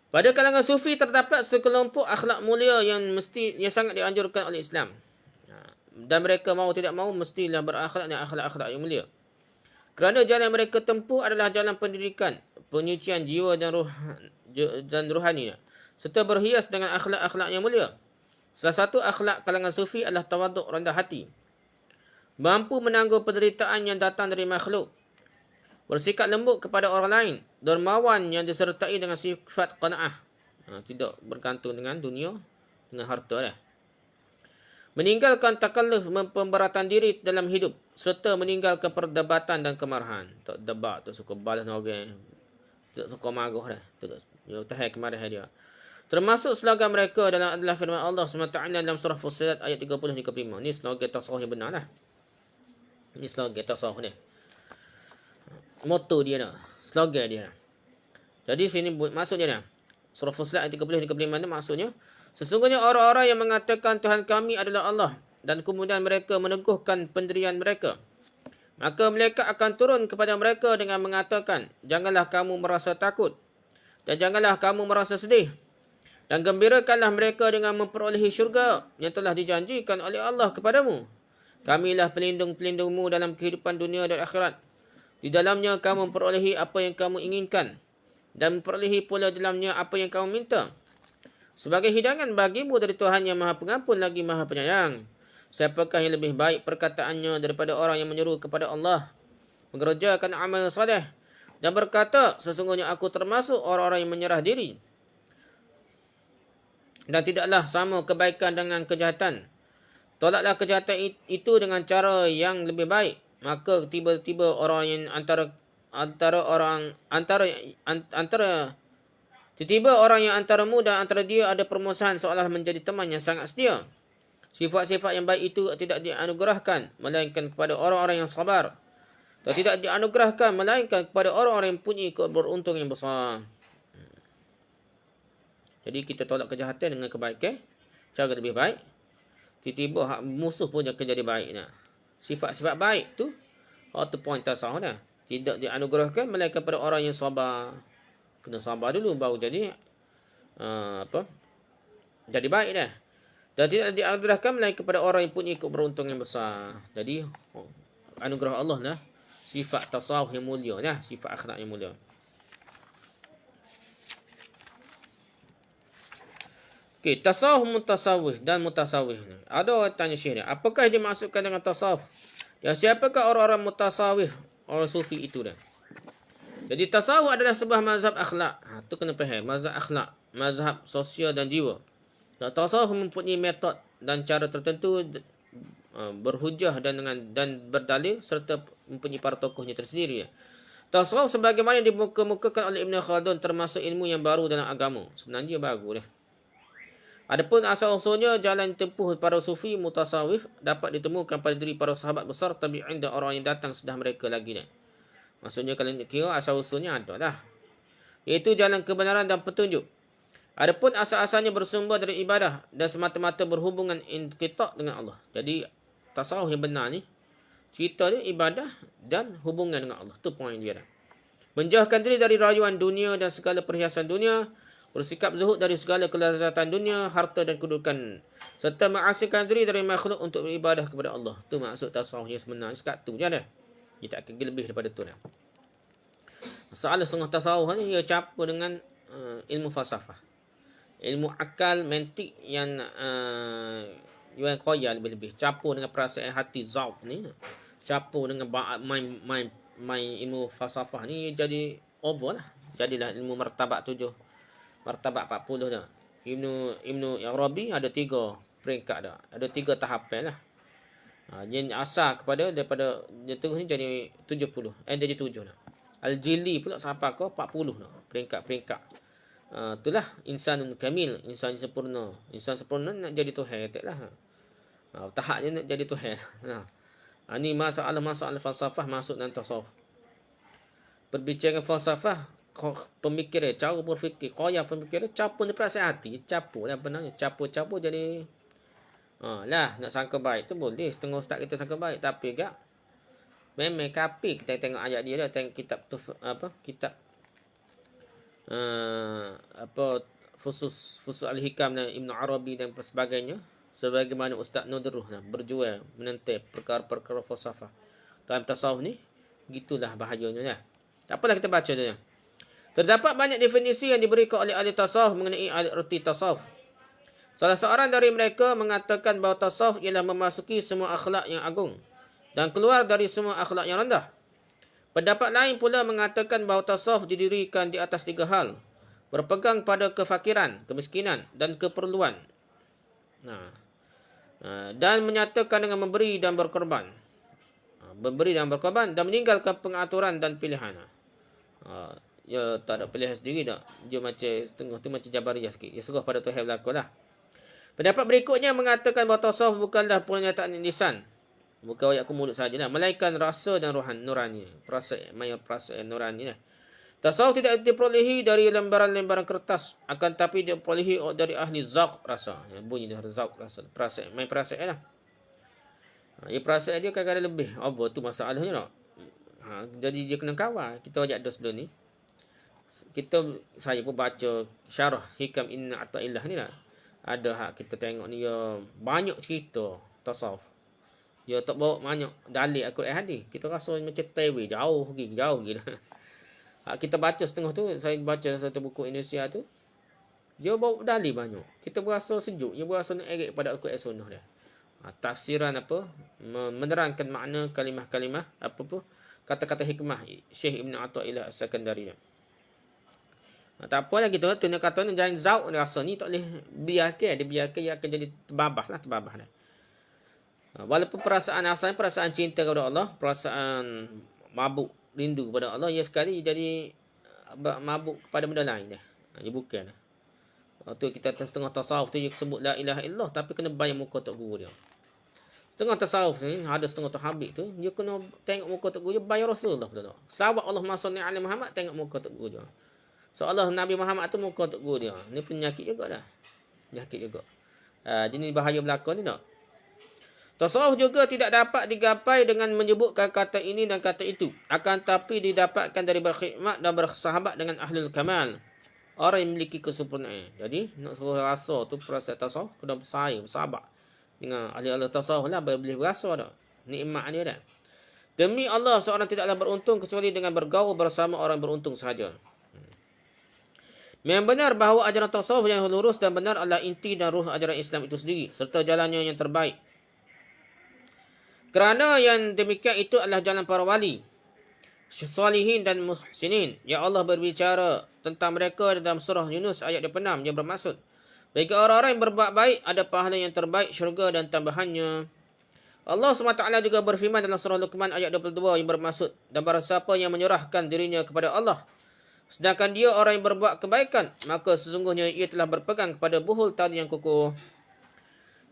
Pada kalangan sufi terdapat sekelompok akhlak mulia yang sangat dianjurkan oleh Islam. Dan mereka mau tidak mau mestilah berakhlak dengan akhlak-akhlak yang mulia. Kerana jalan mereka tempuh adalah jalan pendidikan, penyucian jiwa dan rohani, serta berhias dengan akhlak-akhlak yang mulia. Salah satu akhlak kalangan sufi adalah tawaduk, rendah hati. Mampu menanggung penderitaan yang datang dari makhluk. Bersikap lembut kepada orang lain. Dermawan yang disertai dengan sifat qanaah. Tidak bergantung dengan dunia, dengan harta. Meninggalkan takalluf, pemberatan diri dalam hidup, serta meninggalkan perdebatan dan kemarahan. Tak debat, tak suka balas orang, tak suka marah dah. Tak tahan kemarahan dia. Termasuk slogan mereka adalah firman Allah SWT dalam surah Fussilat ayat 30-35. Ni slogan tasawuf yang benar lah. Ni slogan tasawuf ni. Motto dia dah. Slogan dia. Jadi sini maksudnya dah. Surah Fussilat ayat 30-35 ni maksudnya, sesungguhnya orang-orang yang mengatakan Tuhan kami adalah Allah dan kemudian mereka meneguhkan pendirian mereka, maka mereka akan turun kepada mereka dengan mengatakan, janganlah kamu merasa takut dan janganlah kamu merasa sedih, dan gembirakanlah mereka dengan memperolehi syurga yang telah dijanjikan oleh Allah kepadamu. Kamilah pelindung-pelindungmu dalam kehidupan dunia dan akhirat. Di dalamnya kamu memperolehi apa yang kamu inginkan dan memperolehi pula dalamnya apa yang kamu minta, sebagai hidangan bagimu dari Tuhan yang Maha Pengampun lagi Maha Penyayang. Siapakah yang lebih baik perkataannya daripada orang yang menyeru kepada Allah, mengerjakan amal saleh dan berkata, sesungguhnya aku termasuk orang-orang yang menyerah diri, dan tidaklah sama kebaikan dengan kejahatan. Tolaklah kejahatan itu dengan cara yang lebih baik, maka tiba-tiba orang yang tiba-tiba orang yang antaramu dan antara dia ada permusuhan seolah menjadi teman yang sangat setia. Sifat-sifat yang baik itu tidak dianugerahkan melainkan kepada orang-orang yang sabar, dan tidak dianugerahkan melainkan kepada orang-orang yang punya keberuntungan yang besar. Jadi kita tolak kejahatan dengan kebaikan, cara lebih baik. Tiba-tiba musuh pun akan jadi baik. Sifat-sifat baik tu, waktu point tasawuf dah. Tidak dianugerahkan melainkan kepada orang yang sabar. Kena sabar dulu baru jadi jadi baik dah. Dan tidak dianugerahkan melainkan kepada orang yang punya keberuntungan yang besar. Jadi anugerah Allah lah, sifat tasawuf yang mulia lah, sifat akhlak yang mulia. Okey, tasawuf, mutasawwif dan mutasawwif ni. Ada orang tanya Syekh ni, apakah yang dimaksudkan dengan tasawuf? Dan siapakah orang-orang mutasawwif, orang sufi itu dah? Jadi tasawuf adalah sebuah mazhab akhlak. Tu kena faham, mazhab akhlak, mazhab sosial dan jiwa. Dan tasawuf mempunyai metod dan cara tertentu, berhujah dan berdalil, serta mempunyai para tokohnya tersendiri. Tasawuf sebagaimana dikemukakan oleh Ibn Khaldun termasuk ilmu yang baru dalam agama. Sebenarnya baru dah. Adapun asal-usulnya jalan tempuh para sufi mutasawif dapat ditemukan pada diri para sahabat besar tabi'in dan orang yang datang setelah mereka lagi dah. Maksudnya kalau kira asal-usulnya ada dah, iaitu jalan kebenaran dan petunjuk. Adapun asal-asalnya bersumber dari ibadah dan semata-mata berhubungan inqita' dengan Allah. Jadi tasawuf yang benar ni cerita dia ibadah dan hubungan dengan Allah. Tu poin dia dah. Menjauhkan diri dari rayuan dunia dan segala perhiasan dunia, bersikap zuhud dari segala kelezatan dunia, harta dan kedudukan, serta mengasingkan diri dari makhluk untuk beribadah kepada Allah. Tu maksud tasawuf yang sebenarnya. Sekat tu je dah. Dia tak akan lebih daripada tu dah. Masalah setengah tasawuf ni ia campur dengan ilmu falsafah, ilmu akal, mantik yang koya lebih-lebih, campur dengan perasaan hati, zauk ni, campur dengan main ilmu falsafah ni, jadi over lah. Jadilah ilmu martabat 7, martabat 40 dah. Ibnu Arabi ada 3 peringkat dah. Ada 3 tahapan lah. Yang asal daripada dia terus ni jadi 70. Jadi 7 dah. Al-Jili pula sampai ke 40 dah. Peringkat-peringkat. Itulah insanun kamil, insan sempurna. Insan sempurna nak jadi Tuhan taklah. Tahapnya nak jadi Tuhan. Ini masalah falsafah masuk dalam tasawuf. Berbicara falsafah, pemikiran, cara berfikir, koya pemikiran, capur di perasaan hati, capur lah benarnya, capur jadi lah nak sangka baik tu boleh, setengah ustaz kita sangka baik, tapi gak memang kafir. Kita tengok ayat dia dah, tengok kitab tu kitab Fusus Al-Hikam dan Ibn Arabi dan sebagainya, sebagaimana Ustaz Nudruh berjual menentang perkara-perkara falsafah dalam tasawuf ni. Gitulah bahayanya. Tak apalah kita baca dia. Terdapat banyak definisi yang diberikan oleh ahli tasawuf mengenai arti tasawuf. Salah seorang dari mereka mengatakan bahawa tasawuf ialah memasuki semua akhlak yang agung dan keluar dari semua akhlak yang rendah. Pendapat lain pula mengatakan bahawa tasawuf didirikan di atas 3 hal. Berpegang pada kefakiran, kemiskinan dan keperluan. Dan menyatakan dengan memberi dan berkorban. Memberi dan berkorban dan meninggalkan pengaturan dan pilihan. Ya tak ada pilihan sendiri tak. Dia macam setengah tu macam Jabariyah sikit. Dia serah pada Tuhan berlaku lah. Pendapat berikutnya mengatakan bahawa tasawuf bukanlah pernyataan lisan. Bukan ayat mulut sajalah. Melainkan rasa dan nurani. Perasaan nurani lah. Tasawuf tidak diperolehi dari lembaran-lembaran kertas, akan tapi diperolehi dari ahli zauq rasa. Bunyi dia zauq rasa. Perasaan lah. Perasaan dia kadang-kadang lebih. Apa tu masalahnya tak? Jadi dia kena kawal. Kita ajak dos sebelum ni. Saya pun baca syarah Hikam Inna Ata'illah ni lah. Ada hak kita tengok ni ya banyak cerita tasawuf. Ya tak bawa banyak dalil Al-Quran hadis. Kita rasa macam tewi jauh pergi dah. Kita baca setengah tu, saya baca satu buku Indonesia tu, dia bawa dalil banyak. Kita berasa sejuk, dia berasa nak erik pada Al-Quran Sunnah dia. Tafsiran apa, menerangkan makna kalimah-kalimah, kata-kata hikmah Syekh Ibn Ata'illah As-Sakandari. Tak apalah kita tu nak kata ni jangan zauk rasa ni tak boleh biarkan, dia akan jadi terbabah lah. Walaupun perasaan asalnya perasaan cinta kepada Allah, perasaan mabuk rindu kepada Allah, ya sekali jadi mabuk kepada benda lain dah. Dia bukan. Tu kita setengah tasawuf tu dia sebut la ilaha illallah tapi kena bayar muka tok guru dia. Setengah tasawuf ni ada setengah tahabib tu dia kena tengok muka tok guru dia bayar Rasulullah betul tak. Selawat Allahumma salli ala Muhammad tengok muka tok guru dia. Seolah Nabi Muhammad tu muka tok guru dia. Ni penyakit juga dah. Penyakit juga. Jadi bahaya berlaku ni tak. Tasawuf juga tidak dapat digapai dengan menyebutkan kata ini dan kata itu. Akan tapi didapatkan dari berkhidmat dan bersahabat dengan ahlul kamal. Orang yang memiliki kesempurnaan. Jadi, nak suruh rasa tu perasaan tasawuf, kena bersahabat dengan ahli-ahli tasawuf lah, boleh berasa dah. Nikmat dia dah. Demi Allah, seorang tidaklah beruntung kecuali dengan bergaul bersama orang beruntung sahaja. Memang benar bahawa ajaran tasawuf yang lurus dan benar adalah inti dan ruh ajaran Islam itu sendiri, serta jalannya yang terbaik. Kerana yang demikian itu adalah jalan para wali, salihin dan muhsinin. Ya Allah berbicara tentang mereka dalam surah Yunus ayat 26 yang bermaksud, bagi orang-orang yang berbuat baik ada pahala yang terbaik syurga dan tambahannya. Allah SWT juga berfirman dalam surah Luqman ayat 22 yang bermaksud, dan barang siapa yang menyerahkan dirinya kepada Allah, sedangkan dia orang yang berbuat kebaikan, maka sesungguhnya ia telah berpegang kepada buhul tali yang kukuh.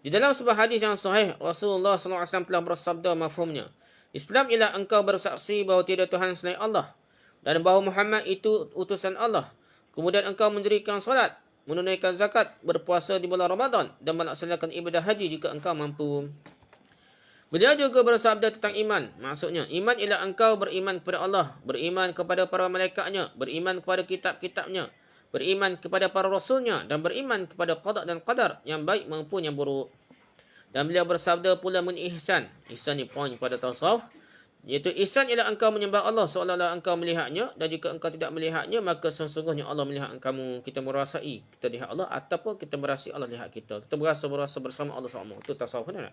Di dalam sebuah hadis yang sahih, Rasulullah SAW telah bersabda mafhumnya, Islam ialah engkau bersaksi bahawa tiada Tuhan selain Allah dan bahawa Muhammad itu utusan Allah. Kemudian engkau mendirikan salat, menunaikan zakat, berpuasa di bulan Ramadan dan melaksanakan ibadah haji jika engkau mampu. Beliau juga bersabda tentang iman. Maksudnya, iman ialah engkau beriman kepada Allah, beriman kepada para malaikatnya, beriman kepada kitab-kitabnya, beriman kepada para rasulnya dan beriman kepada qada dan qadar yang baik maupun yang buruk. Dan beliau bersabda pula mengenai ihsan. Ihsan ni poin pada tasawuf, iaitu ihsan ialah engkau menyembah Allah seolah-olah engkau melihatnya, dan jika engkau tidak melihatnya maka sesungguhnya Allah melihat kamu. Kita merasai kita lihat Allah ataupun kita merasai Allah lihat kita. Kita berasa bersama Allah sama. Itu tasawuf kan?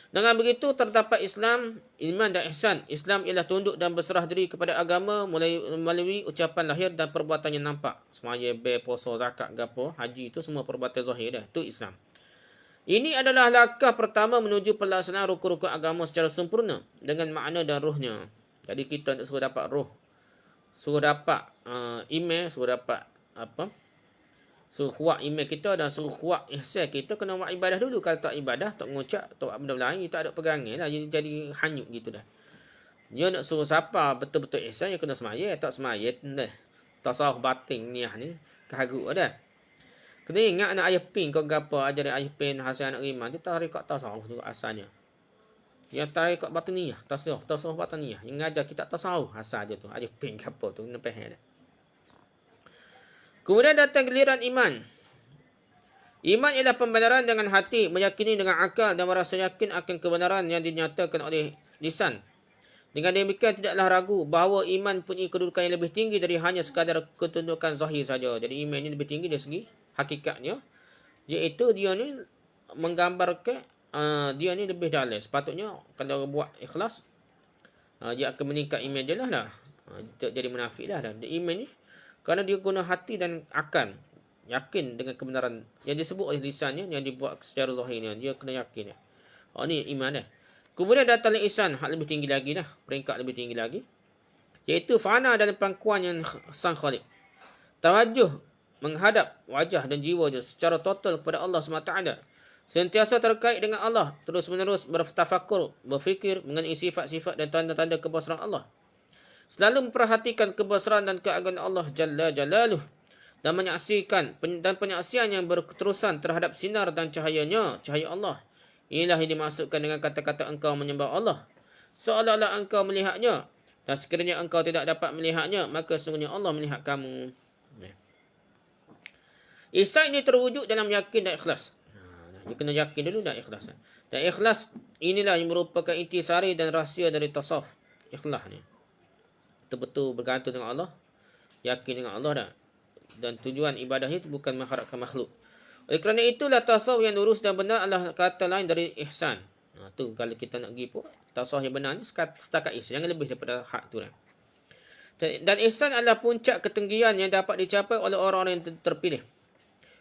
Dengan begitu terdapat Islam, iman dan ihsan. Islam ialah tunduk dan berserah diri kepada agama melalui ucapan lahir dan perbuatan yang nampak. Semaya, puasa, zakat, gapo, haji itu semua perbuatan zahir dah. Itu Islam. Ini adalah langkah pertama menuju pelaksanaan rukun-rukun agama secara sempurna dengan makna dan ruhnya. Jadi kita nak suruh dapat ruh, suruh dapat iman, suruh dapat suruh kuat iman kita dan suruh kuat ihsan kita, kena buat ibadah dulu. Kalau tak ibadah, tak mengucap, tak buat benda lain, tak ada pegangan lah, jadi hanyut gitu dah. Dia nak suruh siapa betul-betul ihsan, dia kena semaya. Tak semaya dah tasawuf batin niah ni kaguk dah. Kena ingat anak ayah pin kau gapo ajaran ayah pin hasil anak iman dia tarekat tasawuf juga asalnya. Yang tarekat batiniyah, tasawuf batiniyah yang ngajar kita tasawuf asal dia tu ayah pin gapo tu kena faham dah. Kemudian datang giliran iman. Iman ialah pembenaran dengan hati, meyakini dengan akal dan merasa yakin akan kebenaran yang dinyatakan oleh lisan. Dengan demikian tidaklah ragu bahawa iman punya kedudukan yang lebih tinggi dari hanya sekadar ketundukan zahir saja. Jadi iman ini lebih tinggi dari segi hakikatnya, iaitu dia ni menggambarkan dia ni lebih dalam. Sepatutnya kalau buat ikhlas, dia akan meningkat iman dia lah. Tak jadi munafik lah. Iman ni kerana dia guna hati dan akal, yakin dengan kebenaran yang disebut oleh lisannya, yang dibuat secara zahirnya, dia kena yakin. Ni iman dah. Kemudian datanglah ihsan, hak lebih tinggi lagi dah, peringkat lebih tinggi lagi, iaitu fana dalam pangkuan yang sang Khalik. Tawajuh menghadap wajah dan jiwa dia secara total kepada Allah SWT. Sentiasa terkait dengan Allah, terus-menerus bertafakur, berfikir mengenai sifat-sifat dan tanda-tanda kebesaran Allah. Selalu memperhatikan kebesaran dan keagungan Allah Jalla Jalaluh, dan menyaksikan penyaksian yang berterusan terhadap sinar dan cahayanya, cahaya Allah. Inilah yang dimaksudkan dengan kata-kata engkau menyembah Allah, seolah-olah engkau melihatnya, dan sekiranya engkau tidak dapat melihatnya, maka sesungguhnya Allah melihat kamu. Ihsan ini terwujud dalam yakin dan ikhlas. Dia kena yakin dulu dan ikhlas. Dan ikhlas inilah yang merupakan intisari dan rahsia dari tasawuf. Ikhlas ni betul-betul bergantung dengan Allah, yakin dengan Allah dah. Dan tujuan ibadah itu bukan mengharapkan makhluk. Oleh kerana itulah tasawuf yang lurus dan benar adalah kata lain dari ihsan. Tu kalau kita nak pergi pun, tasawuf yang benar ni setakat ihsan, jangan lebih daripada hak tu lah. Dan ihsan adalah puncak ketinggian yang dapat dicapai oleh orang-orang yang terpilih.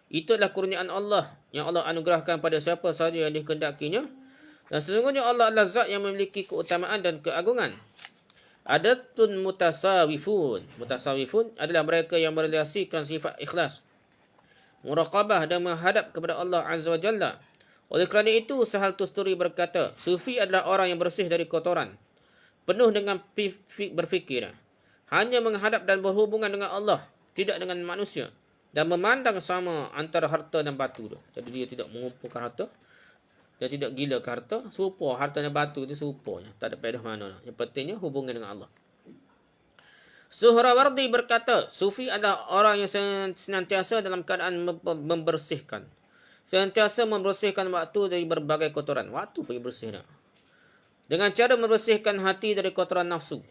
Itu adalah kurniaan Allah yang Allah anugerahkan pada siapa sahaja yang dikehendakinya. Dan sesungguhnya Allah adalah zat yang memiliki keutamaan dan keagungan. Adatun mutasawifun. Mutasawifun adalah mereka yang merelasikan sifat ikhlas, muraqabah dan menghadap kepada Allah Azza wa Jalla. Oleh kerana itu, Sahal Tusturi berkata, Sufi adalah orang yang bersih dari kotoran, penuh dengan berfikir, hanya menghadap dan berhubungan dengan Allah, tidak dengan manusia, dan memandang sama antara harta dan batu. Jadi dia tidak mengumpulkan harta, dia tidak gila ke harta, serupa harta dan batu itu serupanya, tak ada faedah mana. Yang pentingnya hubungan dengan Allah. Suhrawardi berkata, Sufi adalah orang yang senantiasa dalam keadaan membersihkan. Senantiasa membersihkan waktu dari berbagai kotoran. Waktu pun bersih dah. Dengan cara membersihkan hati dari kotoran nafsu.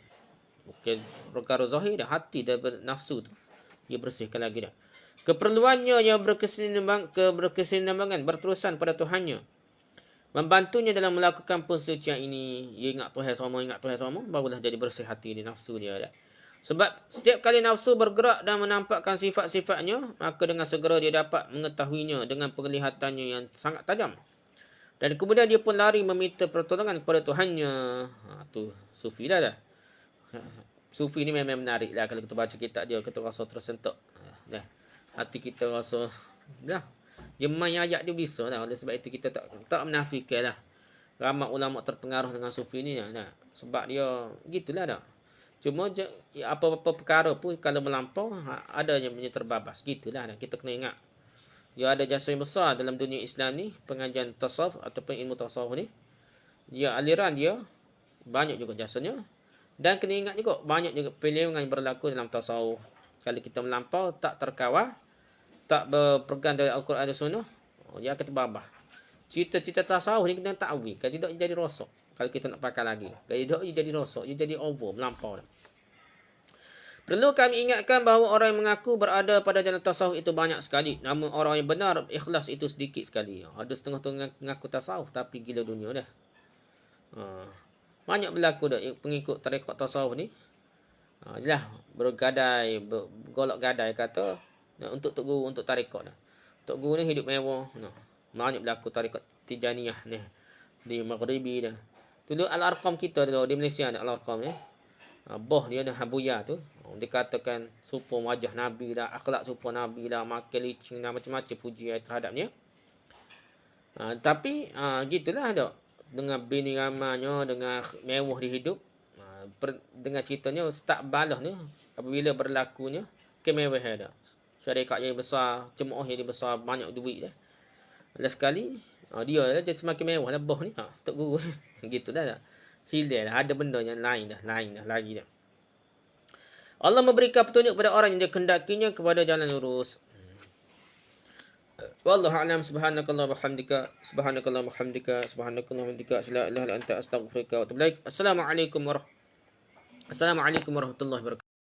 Bukan perkara zahir dah, hati dari nafsu tu dia bersihkan lagi dah. Keperluannya yang berkesinambungan berterusan pada Tuhannya, membantunya dalam melakukan pensucian ini. Dia ingat Tuhan sama, barulah jadi bersih hati di nafsu dia dah. Sebab setiap kali nafsu bergerak dan menampakkan sifat-sifatnya, maka dengan segera dia dapat mengetahuinya dengan penglihatannya yang sangat tajam. Dan kemudian dia pun lari meminta pertolongan kepada Tuhannya. Tu Sufi dah. Sufi ni memang menarik lah. Kalau kita baca kitab dia, kita rasa tersentuh. Hati kita rasa dah. Dia main ayat dia bisa lah. Oleh sebab itu kita tak menafikan lah. Ramai ulama terpengaruh dengan Sufi ni lah. Sebab dia gitulah dah. Cuma apa-apa perkara pun kalau melampau ada yang punya terbabas. Gitulah dah. Kita kena ingat. Dia ada jasa yang besar dalam dunia Islam ni. Pengajian tasawuf ataupun ilmu tasawuf ni. Dia aliran dia banyak juga jasanya. Dan kena ingat juga banyak juga pilihan yang berlaku dalam tasawuf. Kalau kita melampau tak terkawal, tak berpegang dari Al-Quran dan Sunnah, dia akan terbabah. Cita-cita tasawuf ni kena takwil. Kalau tidak jadi rosak. Kalau kita nak pakai lagi. Kalau tidak jadi rosak. Dia jadi over, melampau dah. Perlu kami ingatkan bahawa orang yang mengaku berada pada jalan tasawuf itu banyak sekali. Namun orang yang benar ikhlas itu sedikit sekali. Ada setengah-setengah mengaku tasawuf tapi gila dunia dah. Banyak berlaku dah pengikut tarekat tasawuf ni. Jelah bergadai, bergolak gadai kata untuk Tok Guru, untuk tarekat dah. Tok Guru ni hidup mewah. Banyak berlaku tarekat Tijaniyah ni di Maghribi dah. Dulu Al-Arqam kita tu di Malaysia ada Al-Arqam ni. Boh dia ada Habuya tu. Dia katakan serupa wajah Nabi dah, akhlak serupa Nabi dah, makan licin dah, macam-macam pujian terhadapnya. Tapi gitulah dah. Dengan bini ramanya, dengan mewah di hidup. Dengan ceritanya start balah ni apabila berlakunya kemewahan dah. Syarikat yang besar, jemaah yang besar, banyak duit dah. Last sekali dia lah jadi semakin mewah lah boh ni. Tok Guru gitu dah. Hilang dah, ada benda yang lain dah lagi dah. Allah memberikan petunjuk kepada orang yang dikehendakinya kepada jalan lurus. Wallahu a'lam. Subhanakallah wa bihamdika, subhanakallah wa bihamdika, subhanakallah wa bihamdika, la ilaha illa anta, astaghfiruka wa atubu ilaik. Assalamualaikum warahmatullahi Assalamualaikum warahmatullahi wabarakatuh.